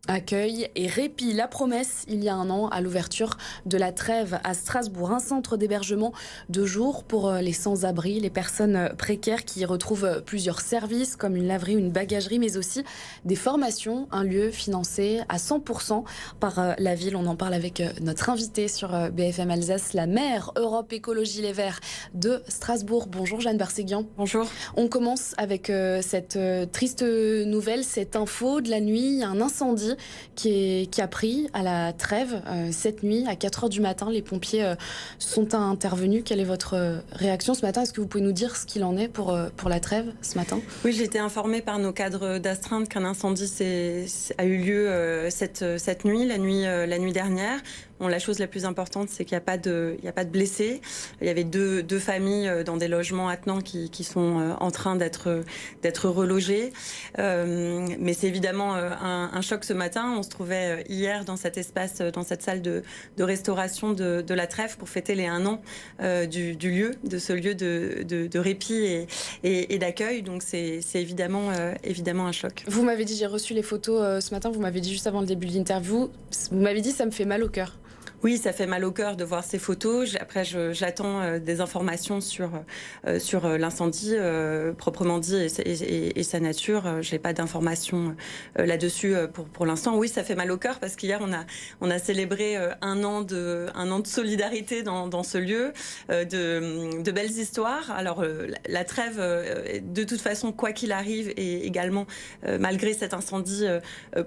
Accueil et répit, la promesse il y a un an à l'ouverture de la Trève à Strasbourg, un centre d'hébergement de jour pour les sans-abri, les personnes précaires qui y retrouvent plusieurs services comme une laverie, une bagagerie, mais aussi des formations, un lieu financé à 100% par la ville. On en parle avec notre invitée sur BFM Alsace, la maire Europe Écologie Les Verts de Strasbourg. Bonjour Jeanne Barséguian. Bonjour. On commence avec cette triste nouvelle, cette info de la nuit, il y a un incendie qui a pris à la Trève cette nuit à 4h du matin. Les pompiers sont intervenus. Quelle est votre réaction ce matin? Est-ce que vous pouvez nous dire ce qu'il en est pour la Trève ce matin? Oui, j'ai été informée par nos cadres d'astreinte qu'un incendie a eu lieu cette nuit, la nuit dernière. Bon, la chose la plus importante, c'est qu'il n'y a pas de blessés. Il y avait deux familles dans des logements attenants qui sont en train d'être relogées. Mais c'est évidemment un choc ce matin. On se trouvait hier dans cet espace, dans cette salle de restauration de la Trève pour fêter les 1 an du lieu, de ce lieu de répit et d'accueil. Donc c'est évidemment un choc. Vous m'avez dit, j'ai reçu les photos ce matin, vous m'avez dit juste avant le début de l'interview, vous m'avez dit ça me fait mal au cœur. Oui, ça fait mal au cœur de voir ces photos. Après, j'attends des informations sur l'incendie proprement dit et sa nature. J'ai pas d'informations là-dessus pour l'instant. Oui, ça fait mal au cœur parce qu'hier on a célébré 1 an de solidarité dans ce lieu, de belles histoires. Alors la Trève, de toute façon, quoi qu'il arrive, et également malgré cet incendie,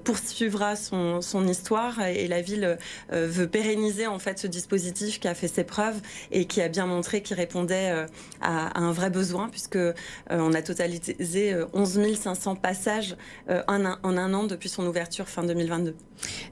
poursuivra son histoire et la ville veut pérenniser en fait ce dispositif qui a fait ses preuves et qui a bien montré qu'il répondait à un vrai besoin, puisque on a totalisé 11 500 passages en 1 an depuis son ouverture fin 2022.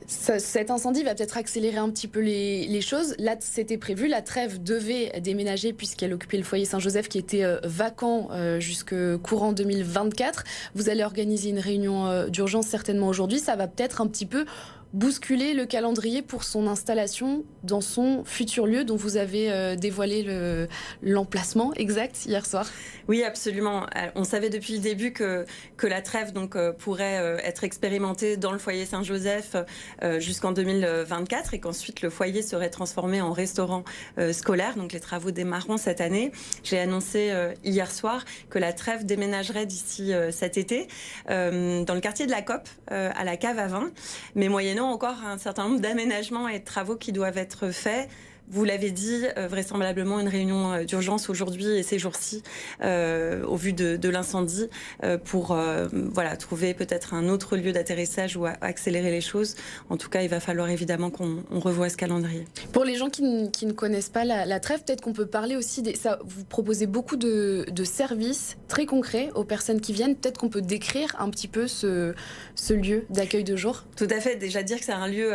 Cet incendie va peut-être accélérer un petit peu les choses. Là, c'était prévu, la Trève devait déménager puisqu'elle occupait le foyer Saint-Joseph qui était vacant jusque courant 2024. Vous allez organiser une réunion d'urgence certainement aujourd'hui. Ça va peut-être un petit peu bousculer le calendrier pour son installation dans son futur lieu dont vous avez dévoilé l'emplacement exact hier soir. Oui, absolument. On savait depuis le début que la Trève pourrait être expérimentée dans le foyer Saint-Joseph jusqu'en 2024 et qu'ensuite le foyer serait transformé en restaurant scolaire. Donc les travaux démarreront cette année. J'ai annoncé hier soir que la Trève déménagerait d'ici cet été dans le quartier de la COP à la cave à vin, mais moyennant encore un certain nombre d'aménagements et de travaux qui doivent être faits. Vous l'avez dit, vraisemblablement une réunion d'urgence aujourd'hui et ces jours-ci au vu de l'incendie pour trouver peut-être un autre lieu d'atterrissage ou accélérer les choses. En tout cas, il va falloir évidemment qu'on revoie ce calendrier. Pour les gens qui ne connaissent pas la Trève, peut-être qu'on peut parler aussi vous proposez beaucoup de services très concrets aux personnes qui viennent. Peut-être qu'on peut décrire un petit peu ce lieu d'accueil de jour. Tout à fait. Déjà dire que c'est un lieu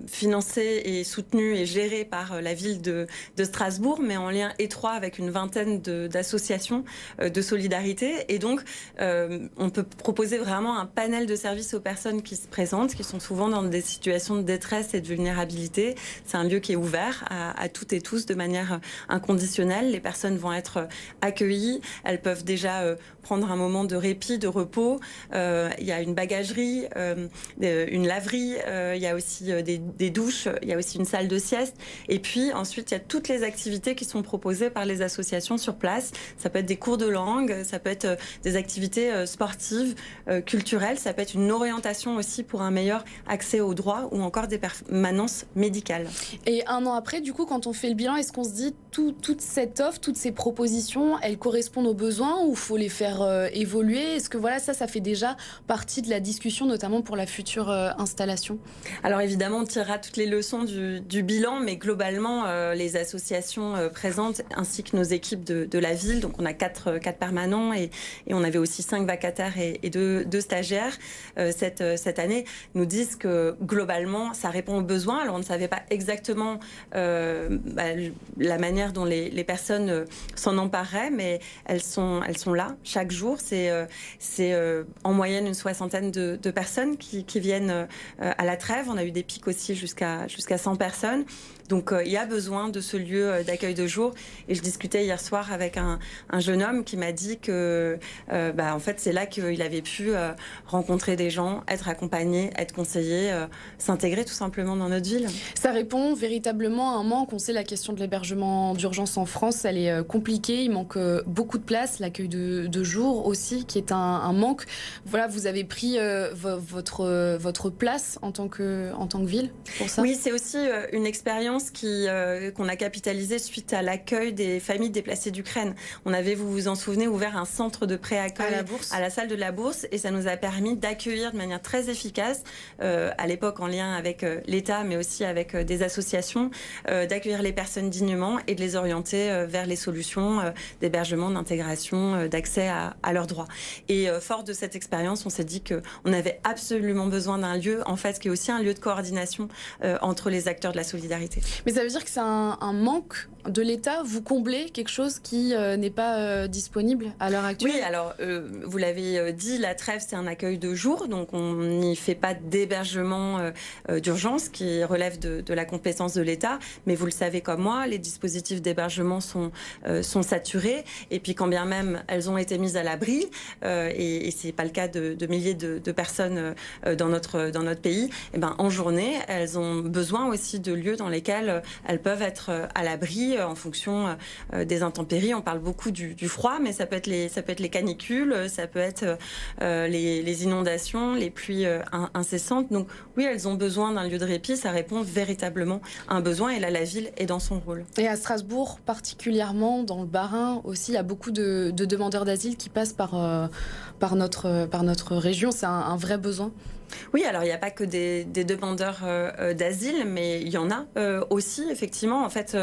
financé et soutenu et géré par la ville de Strasbourg, mais en lien étroit avec une vingtaine d'associations de solidarité. Et donc, on peut proposer vraiment un panel de services aux personnes qui se présentent, qui sont souvent dans des situations de détresse et de vulnérabilité. C'est un lieu qui est ouvert à toutes et tous de manière inconditionnelle. Les personnes vont être accueillies. Elles peuvent déjà prendre un moment de répit, de repos. Il y a une bagagerie, une laverie, il y a aussi des douches, il y a aussi une salle de sieste. Et puis ensuite, il y a toutes les activités qui sont proposées par les associations sur place. Ça peut être des cours de langue, ça peut être des activités sportives, culturelles, ça peut être une orientation aussi pour un meilleur accès aux droits ou encore des permanences médicales. Et 1 an après, du coup, quand on fait le bilan, est-ce qu'on se dit toute cette offre, toutes ces propositions, elles correspondent aux besoins ou il faut les faire évoluer? Est-ce que ça fait déjà partie de la discussion, notamment pour la future installation? Alors évidemment, on tirera toutes les leçons du bilan, mais globalement, les associations présentes ainsi que nos équipes de la ville, donc on a 4 permanents et on avait aussi 5 vacataires et 2 stagiaires cette année, nous disent que globalement, ça répond aux besoins. Alors on ne savait pas exactement la manière dont les personnes s'en empareraient, mais elles sont là chaque jour. C'est en moyenne une 60aine de personnes qui viennent à la Trève. On a eu des pics aussi jusqu'à 100 personnes. Donc Donc il y a besoin de ce lieu d'accueil de jour. Et je discutais hier soir avec un jeune homme qui m'a dit que en fait c'est là qu'il avait pu rencontrer des gens, être accompagné, être conseillé, s'intégrer tout simplement dans notre ville. Ça répond véritablement à un manque. On sait la question de l'hébergement d'urgence en France, elle est compliquée. Il manque beaucoup de places. L'accueil de jour aussi, qui est un manque. Voilà, vous avez pris votre place en tant que ville pour ça? Oui, c'est aussi une expérience qu'on a capitalisée suite à l'accueil des familles déplacées d'Ukraine. On avait, vous vous en souvenez, ouvert un centre de pré-accueil à la salle de la Bourse, et ça nous a permis d'accueillir de manière très efficace, à l'époque en lien avec l'État, mais aussi avec des associations, d'accueillir les personnes dignement et de les orienter vers les solutions d'hébergement, d'intégration, d'accès à leurs droits. Et fort de cette expérience, on s'est dit qu'on avait absolument besoin d'un lieu, en fait, qui est aussi un lieu de coordination entre les acteurs de la solidarité. Mais ça veut dire que c'est un manque de l'État? Vous comblez quelque chose qui n'est pas disponible à l'heure actuelle? Oui, alors vous l'avez dit, la trêve c'est un accueil de jour, donc on n'y fait pas d'hébergement d'urgence qui relève de la compétence de l'État, mais vous le savez comme moi, les dispositifs d'hébergement sont saturés, et puis quand bien même elles ont été mises à l'abri, et c'est pas le cas de milliers de personnes dans notre pays, et ben en journée elles ont besoin aussi de lieux dans lesquels elles peuvent être à l'abri en fonction des intempéries. On parle beaucoup du froid, mais ça peut être les canicules, ça peut être les inondations, les pluies incessantes. Donc oui, elles ont besoin d'un lieu de répit. Ça répond véritablement à un besoin, et là la ville est dans son rôle. Et à Strasbourg particulièrement, dans le Bas-Rhin aussi, il y a beaucoup de demandeurs d'asile qui passent par notre région. C'est un vrai besoin. Oui, alors il n'y a pas que des demandeurs d'asile, mais il y en a aussi, effectivement. En fait,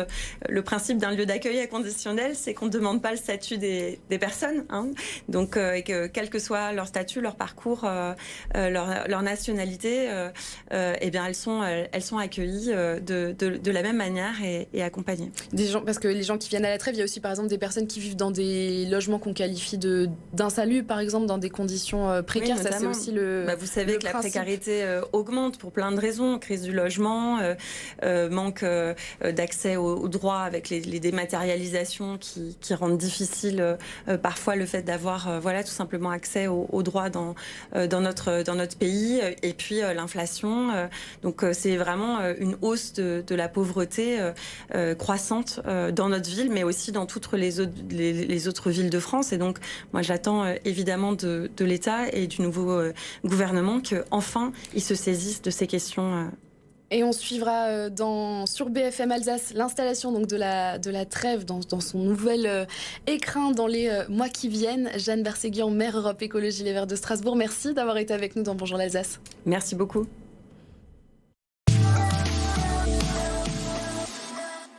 le principe d'un lieu d'accueil inconditionnel, c'est qu'on ne demande pas le statut des personnes. Hein. Donc, et que, quel que soit leur statut, leur parcours, leur nationalité, eh bien, elles sont accueillies de la même manière et accompagnées. Parce que les gens qui viennent à la trêve, il y a aussi par exemple des personnes qui vivent dans des logements qu'on qualifie d'insalubres, par exemple, dans des conditions précaires. Oui, ça, c'est aussi le. Vous savez que la précarité augmente pour plein de raisons, crise du logement, manque d'accès aux droits avec les dématérialisations qui rendent difficile parfois le fait d'avoir tout simplement accès aux droits dans notre pays, et puis l'inflation. Donc c'est vraiment une hausse de la pauvreté croissante dans notre ville, mais aussi dans toutes les autres villes de France. Et donc moi j'attends évidemment de l'État et du nouveau gouvernement qu'enfin ils se saisissent de ces questions. Et on suivra sur BFM Alsace l'installation donc de la trêve dans son nouvel écrin dans les mois qui viennent. Jeanne Berséguian, maire Europe Écologie Les Verts de Strasbourg, merci d'avoir été avec nous dans Bonjour l'Alsace. Merci beaucoup.